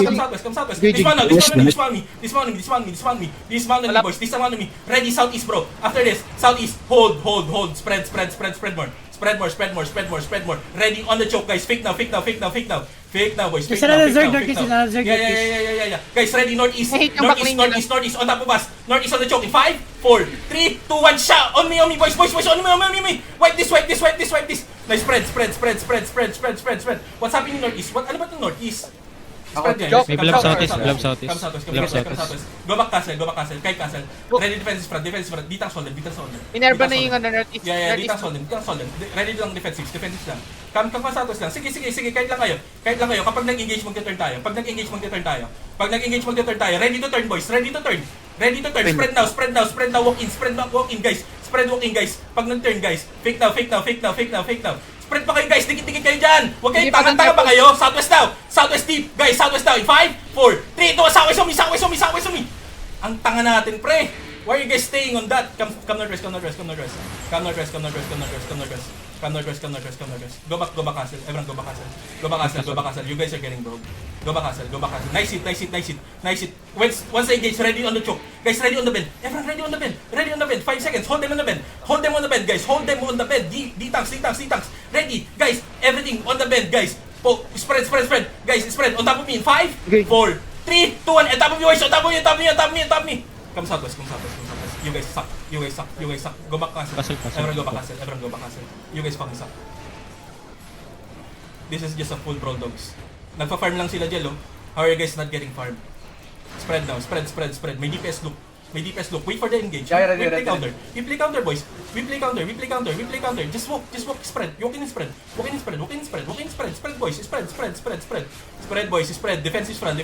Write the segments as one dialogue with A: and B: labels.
A: come southwest. Dismount now, dismount me. Dismount on me, boys. Dismount on me. Ready, southeast, bro. After this, southeast. Hold. Spread more. Spread more. Ready on the choke, guys. Fake now, boys. Fake now. Yeah. Guys, ready, northeast. Northeast. On top of us. Northeast on the choke. In 5, 4, 3, 2, 1, shot. On me, boys. On me. Wipe this. Nice, spread. What's happening northeast? Ano ba itong northeast? Spread guys.
B: Blab southeast.
A: Go back castle. Kay castle. Ready defensive front. Ditang solid.
C: Minerva na yung northeast.
A: Yeah, ditang solid. Ready lang defensive lang. Come southwest lang. Sige. Kahit lang kayo. Kapag nag-engage magte-turn tayo. Pag nag-engage magte-turn tayo. Ready to turn, boys. Ready to turn. Spread now. Walk in, guys. Pag nag-turn, guys. Fake now. Spread pa kayo, guys. Dikit kayo dyan. Huwag kayong tanga pa kayo. Southwest deep. Guys, southwest down. In 5, 4, 3, 2, sakay sumi. Ang tanga natin, pre. Why are you guys staying on that? Come northwest. Come northwest. Go back castle. Everyone go back castle. You guys are getting broke. Go back castle. Nice hit. Once they engage, ready on the choke. Guys, ready on the bend. Everyone ready on the bend. 5 seconds. Hold them on the bend, guys. D-tanks. Ready, guys. Everything on the bend, guys. Spread. Guys, spread. On top of me in 5, 4, 3, 2, 1. On top of you, guys. On top of me. Come southwest. You guys suck. Go back castle. Everyone go back castle. You guys fucking suck. This is just a full brawl, dogs. Nagpa-farm lang sila dyan, How are you guys not getting farm? Spread now. Spread. May DPS look. Wait for the engage. We play counter, boys. We play counter. Just walk. Spread. Walk in, spread. Spread, boys. Spread, boys. Defensive front.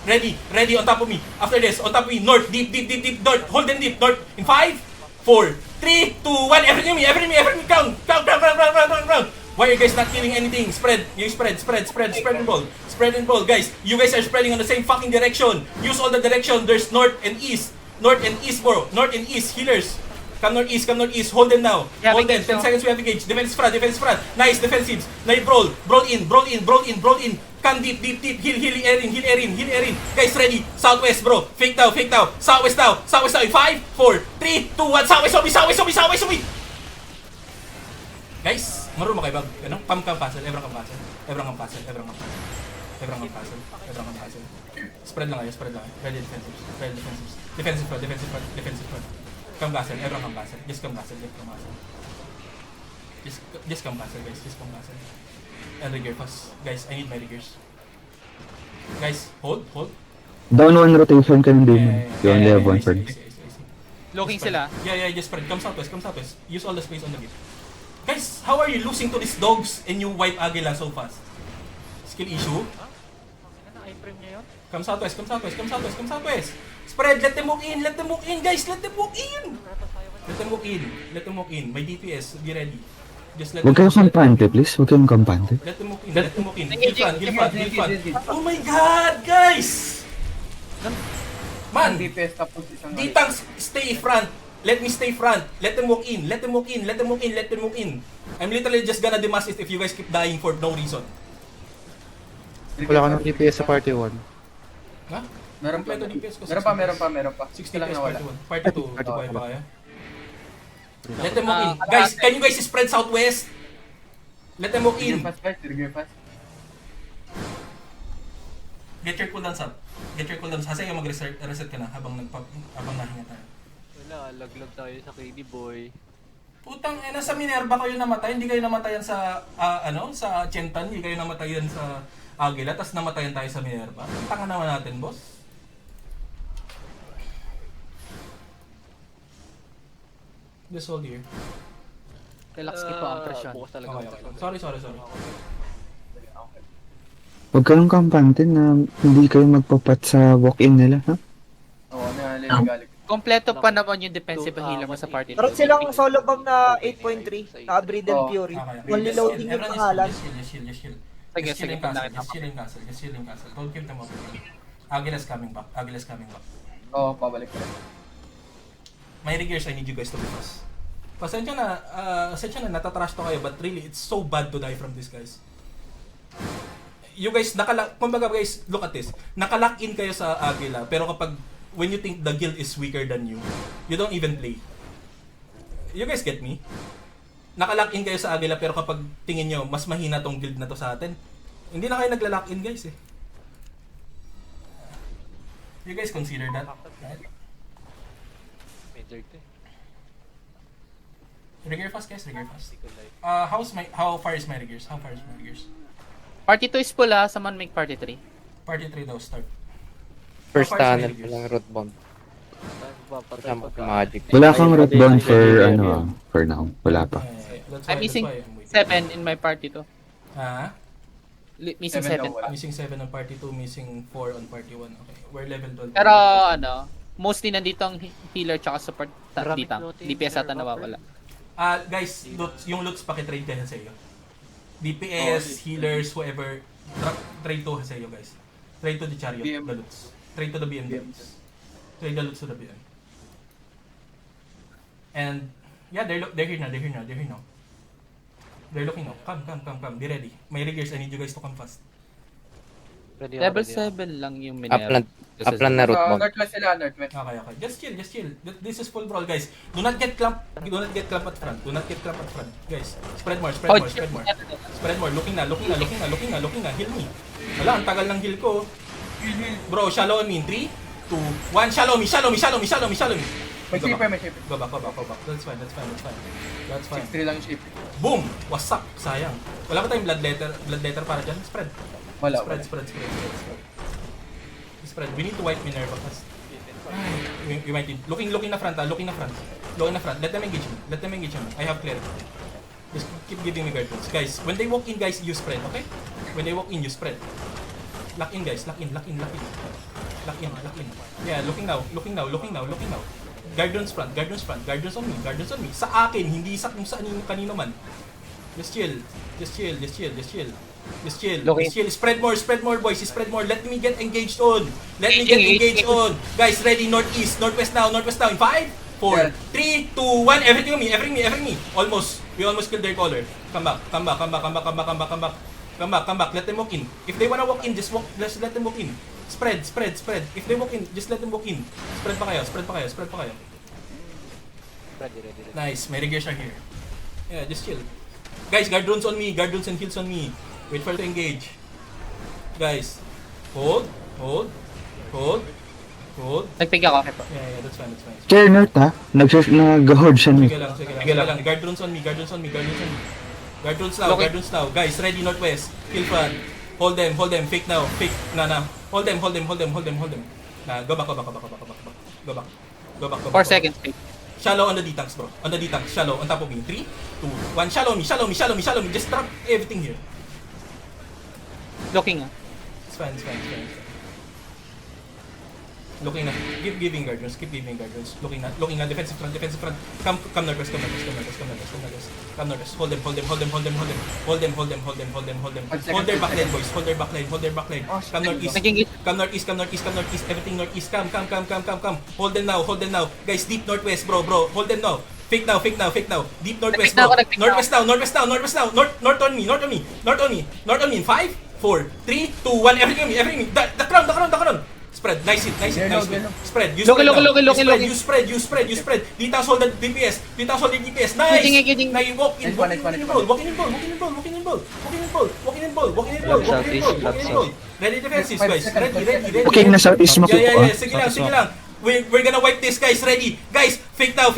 A: Ready. On top of me. After this, on top of me. North. Deep. North. Hold them deep. North. In 5, 4, 3, 2, 1. Everything me. Count. Why are you guys not killing anything? Spread and ball. Guys, you guys are spreading on the same fucking direction. Use all the direction. There's north and east, bro. North and east, healers. Come northeast. Hold them now. Hold them. 10 seconds we have engaged. Defense front. Nice defensives. Nice brawl in. Come deep. Heal Erin. Guys, ready. Southwest, bro. Fake now. Southwest now. In 5, 4, 3, 2, 1. Southwest, sumi. Guys, marunong kayo ba? Pam castle. Everyone come castle. Spread lang kayo. Ready defensives. Defensive front. Come castle. Everyone come castle. Just come castle. Just come castle, guys. And regear fast. Guys, I need my regears. Guys, hold.
D: Down one rotation ka ng demon. You only have one turn.
C: Looking sila.
A: Yeah, just spread. Come southwest. Use all the space on the gate. Guys, how are you losing to these dogs and you wipe Aguila so fast? Skill issue? Come southwest. Spread, let them walk in, guys, let them walk in. May DPS, be ready. Just let them
D: Huwag kayong kampante, please. Let them walk in.
A: Heal fund. Oh my god, guys! Man, D-tanks, stay front. Let me stay front. Let them walk in. I'm literally just gonna demask it if you guys keep dying for no reason.
B: Wala ka ng DPS sa party 1.
A: Ha?
E: Meron pa.
A: DPS ko.
E: Meron pa.
A: 60
E: lang
A: PS
E: nawala.
A: party 2. Party 2 pa kaya? Let them walk in. Guys, can you guys spread southwest? Let them walk in.
E: Trigger fast.
A: Get your cooldowns up. Hasa yung mag-reset ka na habang nahinga tayo.
F: Wala, laglag tayo sa KD boy.
A: Putang nasa Minerva kayo namatay, hindi kayo namatayan sa sa Chentan, hindi kayo namatayan sa Aguila, tas namatayan tayo sa Minerva. Ang tanga naman natin, boss. Just hold here.
C: Relax keep ang presyon.
F: Bukas talaga.
A: Okay. Sorry.
D: Huwag kayong kampante na hindi kayo magpapat sa walk-in nila, ha?
E: Oo, naliligalig.
C: Kompleto pa naman yung defensive healer mo sa party.
G: Meron silang solo bomb na 8.3, Breed and Fury. Only loading yung pangalan.
A: Just chill.
C: Sige,
A: Just chill in castle. Don't give them up. Agila's coming back.
E: Oo, pabalik ko.
A: My regears, I need you guys to be fast. Pasensya na natatrash to kayo, but really, it's so bad to die from these guys. you guys, kumbaga guys, look at this. Nakalock in kayo sa Agila, pero kapag, when you think the guild is weaker than you don't even play. You guys get me? Nakalock in kayo sa Agila, pero kapag tingin nyo, mas mahina tong guild na to sa atin, hindi na kayo nagla-lock in guys eh. You guys consider that? Right?
F: Major to eh.
A: Rigger fast guys, rigger fast.
F: Hindi ko like.
A: How far is my riggers? How far is my riggers?
C: Party 2 is pula, someone make party 3.
A: Party 3 daw, start.
H: First
A: How far is my
H: tunnel
A: riggers?
H: pa lang root bomb.
F: Papatay
H: Kasama
F: pagka.
H: ko magic.
D: Wala kang root bomb for now. Wala pa.
A: That's
C: I'm missing
A: why I'm waiting.
C: 7 in my party 2.
A: Ha?
C: Missing 7
E: Seven daw,
C: pa.
A: Missing 7 on party 2, missing 4 on party 1. Okay, we're level 12.
C: Pero ano, mostly nandito ang healer tsaka support
F: Maraming
C: ditang.
F: floating
C: DPS ata
F: server,
C: nawawala.
A: Guys, yung loots pakitrade kayo sa iyo. DPS, healers, whoever, trade to sa iyo guys. Trade to the chariot,
E: BM.
A: the loots. Trade to the BM loots. Trade the loots to the BM. And, yeah, they're here now. They're looking now. Come. Be ready. May riggers, I need you guys to come fast.
F: Ready
C: Level
F: ako,
C: 7 lang yung
H: Upland,
C: Minerva.
H: upland na root bomb.
E: Northwest sila, Northwest.
A: Okay. Just chill. This is full brawl, guys. Do not get clamp at front. Guys, spread more. Spread more. Looking na. Heal me. Wala, ang tagal ng heal ko. Bro, shallow on me. 3, 2, 1. Shallow me.
E: May shaper, may shaper.
A: Go back. That's fine.
E: 6-3 lang yung shaper.
A: Boom! Wasak. Sayang. Wala ba tayong blood letter para dyan? Spread.
E: Wala.
A: Spread. We need to wipe Minerva fast. We might need. Looking na front. Let them engage me. I have clarity. Just keep giving me guard points. Guys, when they walk in, guys, you spread, okay? When they walk in, you spread. Lock in, guys. Lock in. Yeah, looking now. Guardians front. Guardians on me. Sa akin, hindi sa kung saan yung kanino man. Just chill. Spread more, boys. Spread more. Let me get engaged on. Guys, ready. Northeast. Northwest now. In 5, 4, 3, 2, 1. Everything on me. We almost killed their caller. Come back. Let them walk in. If they wanna walk in, just let them walk in. Spread. If they walk in, just let them walk in. Spread pa kayo.
F: Ready.
A: Nice, my riggers are here. Yeah, just chill. Guys, guard runes on me, guard runes and heals on me. Wait for it to engage. Guys, hold.
C: Nagpig ako.
A: Yeah, that's fine.
D: Chair North ha? Nag-hold siya ni.
A: Sige lang. Guard runes on me. Guard runes now. Guys, ready northwest. Kill front. Hold them. Fake now. Na. Hold them. Na, go back. Go back.
C: 4 seconds.
A: Shallow on the D-tanks, bro. Shallow on top of me. 3, 2, 1. Shallow me. Just drop everything here.
C: Looking ah.
A: It's fine. Looking na. Keep giving guardians. Looking na. Defensive front. Come northwest. Come northwest. Hold them. Hold their back line, boys. Hold their back line. Come northeast. Everything northeast. Come. Hold them now. Guys, deep northwest, bro. Hold them now. Fake now. Deep northwest, bro.
C: Nagpick na ako.
A: Northwest now. North on me. In 5, 4, 3, 2, 1. Everything on me. The crown. Spread. Nice hit. Spread. You spread. You spread. Details hold the DPS. Nice.
C: Kidding.
A: Now you walk in. Walking in ball. Ready defensives, guys. Ready.
D: Okay, nasa is mo
A: Yeah. Sige lang. We're gonna wipe this, guys. Ready. Guys, fake now.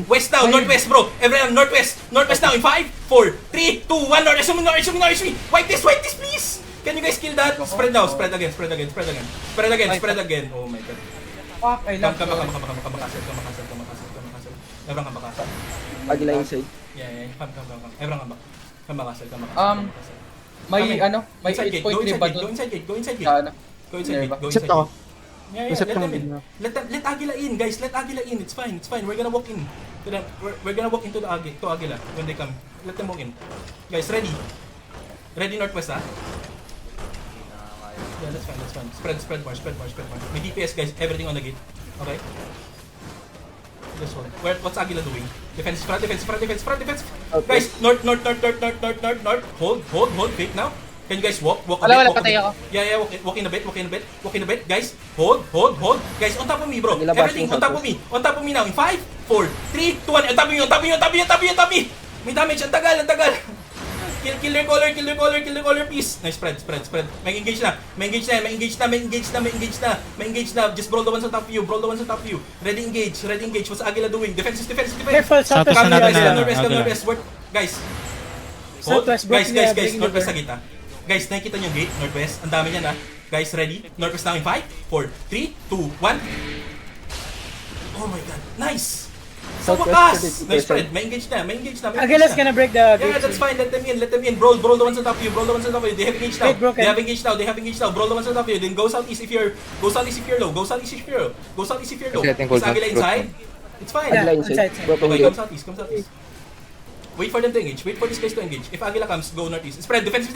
A: West now. Northwest, bro. Everyone, northwest now in 5, 4, 3, 2, 1. Northwest. Wipe this, please. Can you guys kill that? Spread now. Spread again. Oh my god.
E: Fuck, I love
A: Come makasal. Everyone come makasal.
G: Agila inside.
A: Yeah. Come. Everyone come makasal.
E: May
A: Inside gate.
E: 8.3 ba
A: Go
E: doon?
A: inside gate.
E: Sa ano?
A: Go inside gate.
B: Accept ako.
A: Yeah,
B: Accept
A: let
B: naman
A: them in.
B: din.
A: Let Agila in, guys. Let Agila in. It's fine. We're gonna walk in. We're gonna walk into to Agila when they come. Let them walk in. Guys, ready northwest, ha? Yeah, that's fine. Spread more. May DPS, guys. Everything on the gate. Okay? Just hold. What's Agila doing? Defense front.
G: Okay.
A: Guys, north. Hold. Fake now. Can you guys walk? Walk a
C: Wala,
A: bit, walk a
C: patay
A: bit.
C: ako.
A: Yeah, walk in a bit, walk in a bit, walk in a bit. Guys, hold. Guys, on top of me, bro.
G: Nilabas
A: Everything
G: yung
A: on top of me. On top of me now. In 5, 4, 3, 2, 1. On top of me, on top of me. May damage, ang tagal. Kill their color, please. Nice, spread. May engage na. Just brawl the ones on top of you, Ready, engage. What's Agila doing? Defense.
H: Careful, Southwest
B: Southwest
H: na
B: natin
H: natin
B: na.
A: Come Northwest. Guys. Hold.
H: Southwest,
A: Guys,
H: broken na, bring
A: Northwest
H: over.
A: sa gitna. Guys, nakikita niyo yung gate, Northwest. Ang dami niyan, Guys, ready? Northwest now in 5, 4, 3, 2, 1. Oh my god, nice! Sa wakas! Nice spread, may engage na.
H: Agila's gonna break the
A: Yeah,
H: gate.
A: that's fine. Let them in. Brawl the ones on top of you. They have engaged now.
H: Gate broken.
A: They have engaged now. Brawl the ones on top of you. Then go southeast if you're low. Go southeast if you're low.
B: Okay, I think
A: Is
B: we'll
A: Agila
B: have
A: inside? It's fine.
H: Yeah,
G: Inside.
H: inside.
G: Broken
A: Okay,
G: gate.
A: come southeast. Wait for them to engage. Wait for this guys to engage. If Agila comes, go northeast. Spread. Defensive.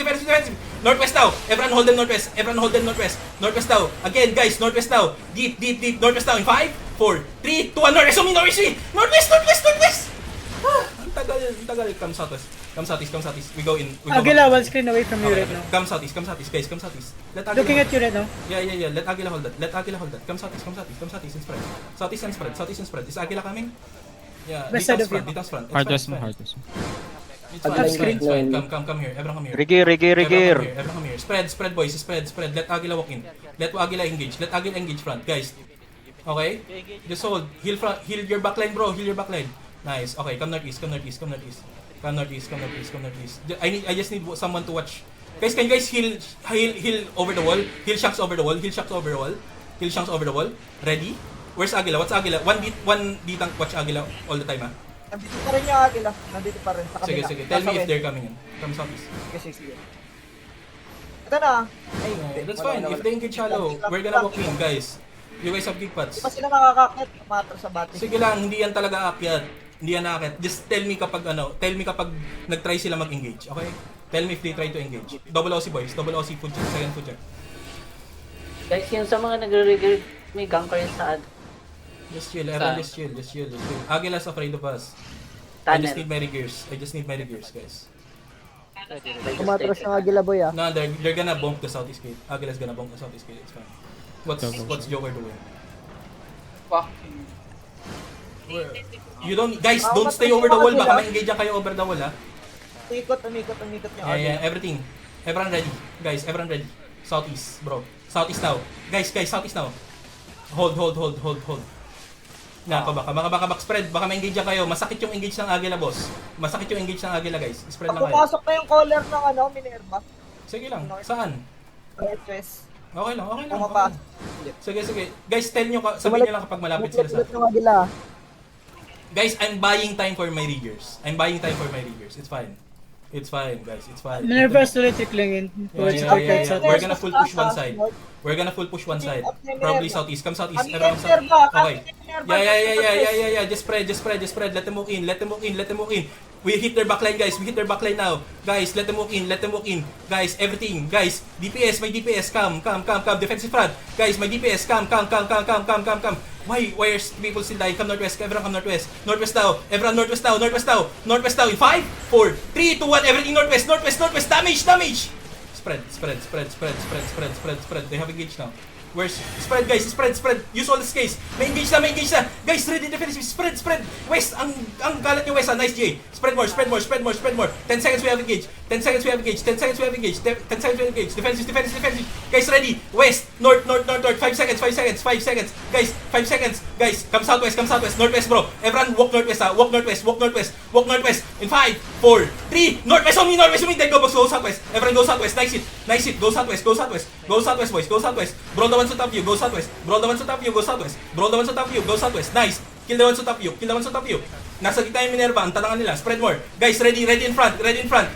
A: Northwest now. Everyone hold them northwest. Northwest now. Again, guys. Northwest now. Deep. Northwest now in 5, 4, 3, 2, 1. Northwest. Ang tagal. Come southeast. We go in.
H: Agila, one screen away from you right now.
A: Come southeast, guys. Come southeast. Let Agila
H: Looking at you right now.
A: Yeah. Let Agila hold that. Come southeast and spread. Southeast and spread. Is Agila coming? Yeah,
H: West side of you.
A: Dito's front.
B: Hardest
A: It's
B: mo,
A: fine.
B: hardest mo.
A: It's
G: Agila
A: fine.
G: in
A: Come here. Everyone come here.
F: Rigir.
A: Everyone come here. Spread, boys. Spread. Let Agila walk in. Let Agila engage. Let Agila engage front, guys. Okay? Just hold. Heal front. Heal your backline, bro. Nice. Okay, come northeast. I just need someone to watch. Guys, can you guys heal over the wall? Heal shanks over the wall. Ready? Where's Agila? What's Agila? One ditang watch Agila all the time,
G: Nandito pa rin yung Agila. Nandito pa rin sa kabila.
A: Sige. Tell me if they're coming in. Come southeast.
G: Sige. Ito na. Ay,
A: That's
G: wala,
A: fine.
G: wala.
A: If they engage shallow, we're gonna walk in, guys. You guys have kick
G: Di
A: pads.
G: pa sila nakakakit. Matro sa bati.
A: Sige lang, hindi yan talaga aakyat. Hindi yan aakyat. Just tell me kapag nag-try sila mag-engage, okay? Tell me if they try to engage. Double OC boys, double OC food check, second food check.
I: Guys, yung sa mga nagre-regard, may gank kayo sa
A: Just chill, everyone just chill. Agila's afraid of us. I just
I: tunnel.
A: need my gears, guys.
G: Kumatros ng Agila boy
A: No, they're gonna bonk the southeast gate. Agila's gonna bonk the southeast gate, it's fine. What's Joker doing?
E: Fuck.
A: You don't, guys, don't stay over the wall. Baka ma-engage yan kayo over the wall,
G: Umikot yung
A: Yeah, everything. Everyone ready. Guys, everyone ready. Southeast, bro. Southeast now. Guys, southeast now. Hold. Baka spread. Baka ma-engage yan kayo. Masakit yung engage ng Agila, boss. Guys. Spread lang kayo.
G: Pumasok na yung caller ng Minerva.
A: Sige lang. Saan?
G: Northwest.
A: Okay lang.
G: Pumapasok.
A: Sige. Guys, sabihin nyo lang kapag malapit sila sa...
G: Ulit ng Agila.
A: Guys, I'm buying time for my riggers. It's fine, guys.
H: Minerva slowly trickling in. Towards
A: Yeah.
H: Southwest.
A: We're gonna full push one side. Probably southeast. Come southeast. Everyone southeast. Okay. Yeah. Just spread. Let them walk in. We hit their backline, guys. Now. Guys, let them walk in. Guys, everything. Guys, DPS, my DPS. Come. Defensive front. Guys, my DPS. Come. Why are people still dying? Come northwest. Everyone come northwest. Northwest now. In 5, 4, 3, 2, 1. Everything northwest. Damage. Spread. They have engaged now. Where's spread, guys? Spread. Use all the space. May engage na. Guys, ready defensive. Spread. West, ang galat niyo West. Nice J. Spread more. 10 seconds we have engage. 10 seconds we have engage. Defensive. Guys, ready. West, north. 5 seconds. Guys, 5 seconds. Guys, come southwest. Northwest, bro. Everyone walk northwest. Walk northwest. In 5, 4, 3. Northwest on me. Then go southwest. Everyone go southwest. Nice hit. Go southwest, boys. Go southwest. Bro, the ones on top of you, go southwest. Nice. Kill the ones on top of you. Nasa gitna yung Minerva, ang talangan nila. Spread more. Guys, ready in front. Ready front.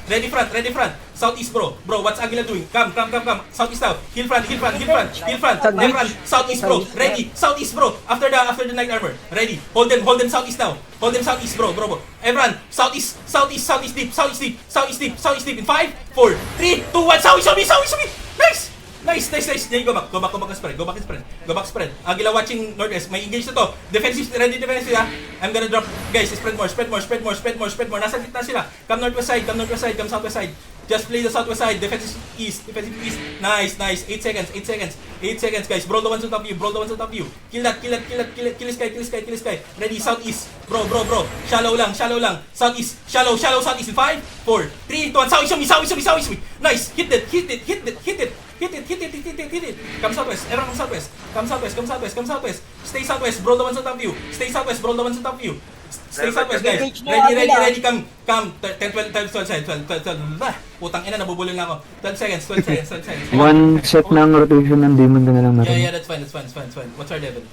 A: Southeast, bro. What's Agila doing? Come. Southeast now. Heal front. Everyone, southeast, bro. Ready. Southeast, bro. After the night armor. Ready. Hold them southeast now. Bro. Everyone, southeast deep. In 5, 4, 3, 2, 1. Southeast on me. Nice. Go back and spread. Agila watching northwest. May engage na to. Defensive, ready defensive ha. I'm gonna drop. Guys, spread more. Nasa gitna sila. Come northwest side. Come southwest side. Just play the southwest side. Defensive east. Defensive east. Nice, nice. 8 seconds. 8 seconds. 8 seconds, guys. Brawl the ones on top of you. Brawl the ones on top of you. Kill that. Kill that. Kill that. Kill it. Kill this guy. Kill this guy. Kill this guy. Ready. Southeast. Bro. Shallow lang. Shallow lang. Southeast. Shallow. Southeast. In 5, 4, 3, 2, 1. Southeast on me. Southeast on me. Nice. Hit it. Hit it. Hit it. Hit it. Hit it, hit it, hit it, hit it. Come southwest. Everyone come southwest. Come southwest. Come southwest. Come southwest. Stay southwest. Brawl the ones on top of you. Stay southwest. Brawl the ones on top of you. Stay southwest, guys. Ready. Come. 10, 12, 12. Putang ina, nabubulol na ako. 12 seconds. 12 seconds.
D: One set ng rotation ng demon ka na lang natin.
A: Yeah, that's fine. What's our level?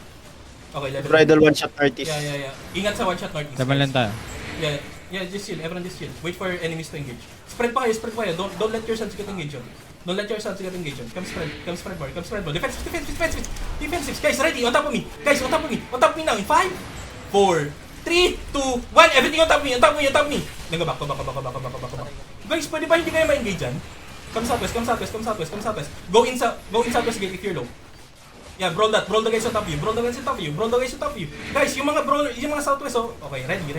A: Okay, level.
B: Bridal one shot artist.
A: Yeah. Ingat sa one shot northeast.
C: Laban lang tayo.
A: Yeah, just chill. Everyone just chill. Wait for enemies to engage. Spread pa kayo. Don't let your sons get engaged. Don't let your sons get engaged. Come spread more. Defensive. Guys, ready. On top of me. On top of me now. In 5, 4, 3, 2, 1. Everything on top of me. Then go back. Guys, pwede ba hindi kayo ma-engage dyan? Come southwest. Go in southwest gate if you're low. Yeah, brawl the guys on top of you. Guys, yung mga southwest, oh. Okay, ready.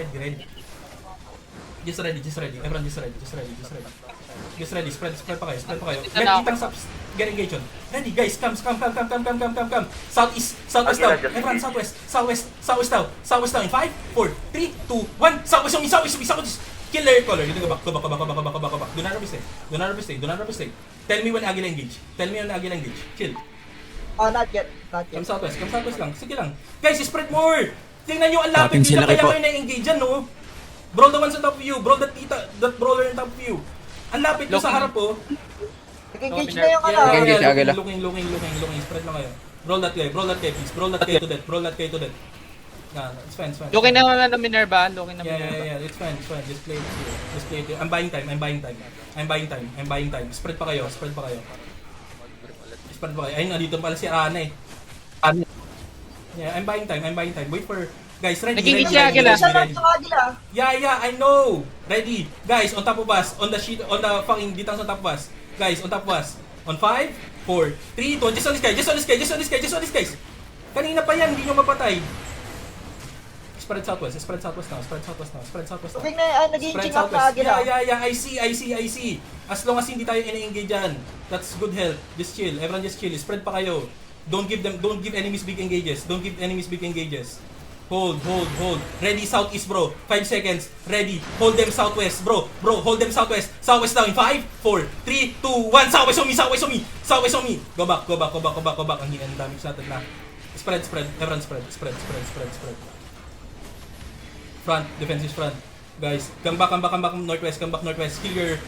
A: Just ready. Everyone just ready. Spread pa kayo. Let itang subs get engaged on. Ready, guys. Come. Southeast now. Everyone, southwest now. In 5, 4, 3, 2, 1. Southwest on me. Killer color. You go back. Do not stay. Tell me when Agila engage. Chill.
G: Not yet.
A: Come southwest lang. Sige lang. Guys, spread more. Tingnan nyo, ang lapit dito kaya kayo na-engage dyan, no? Brawl the ones on top of you. Brawl that brawler on top of you. Ang lapit nyo sa harap, oh.
G: Nag-engage na yung ano.
B: Nag-engage na Agila.
A: Looking. Spread lang kayo. Brawl that guy, please. Brawl that guy to death. Nah, it's fine.
C: Looking na ng Minerva.
A: Yeah, it's fine. Just play it here. I'm buying time. Spread pa kayo. Ayun, nandito pala si Ana eh. Yeah, I'm buying time. Wait for... Guys, ready.
C: Nag-engage siya, Agila.
A: Yeah, I know. Ready. Guys, on top of us. On the fucking details on top of us. Guys, on top of us. On 5, 4, 3, 2, just on this guys. Kanina pa yan, hindi nyo mapatay. Spread southwest now.
G: Okay na, nag-engage up na Agila.
A: Yeah, I see. As long as hindi tayo ina-engage dyan, that's good health. Just chill. Everyone just chill. Spread pa kayo. Don't give enemies big engages. Hold. Ready, southeast, bro. 5 seconds. Ready. Hold them southwest, bro. Hold them southwest. Southwest now in 5, 4, 3, 2, 1. Southwest on me. Go back. Ang hina ng damage natin na. Spread. Everyone spread. Front, defensive front. Guys, come back northwest. Heal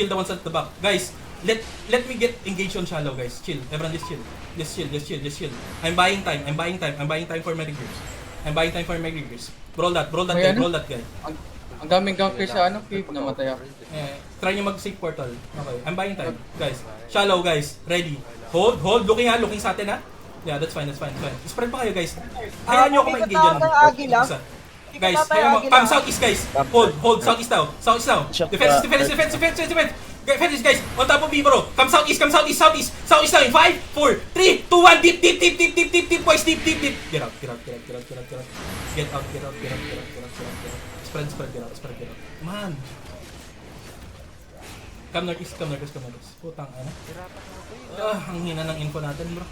A: the ones at the back. Guys, let me get engaged on shallow, guys. Chill. Everyone just chill. I'm buying time for my riggers. Brawl that guy.
E: Ang daming ganker sa cave, namatay ako.
A: Try nyo mag-save portal. Okay, I'm buying time. Guys, shallow guys. Ready. Hold. Looking sa atin ha. Yeah, that's fine. Spread pa kayo guys. Hayaan nyo ako ma-engage dyan. Guys, come southeast guys. Hold southeast now. Defense. Defense guys. On top of me bro. Come southeast. Southeast now in 5, 4, 3, 2, 1. Deep boys. Deep. Get out. Get out. Spread. Get out. Man. Come northeast. Putang ano. Ang hina ng info natin bro.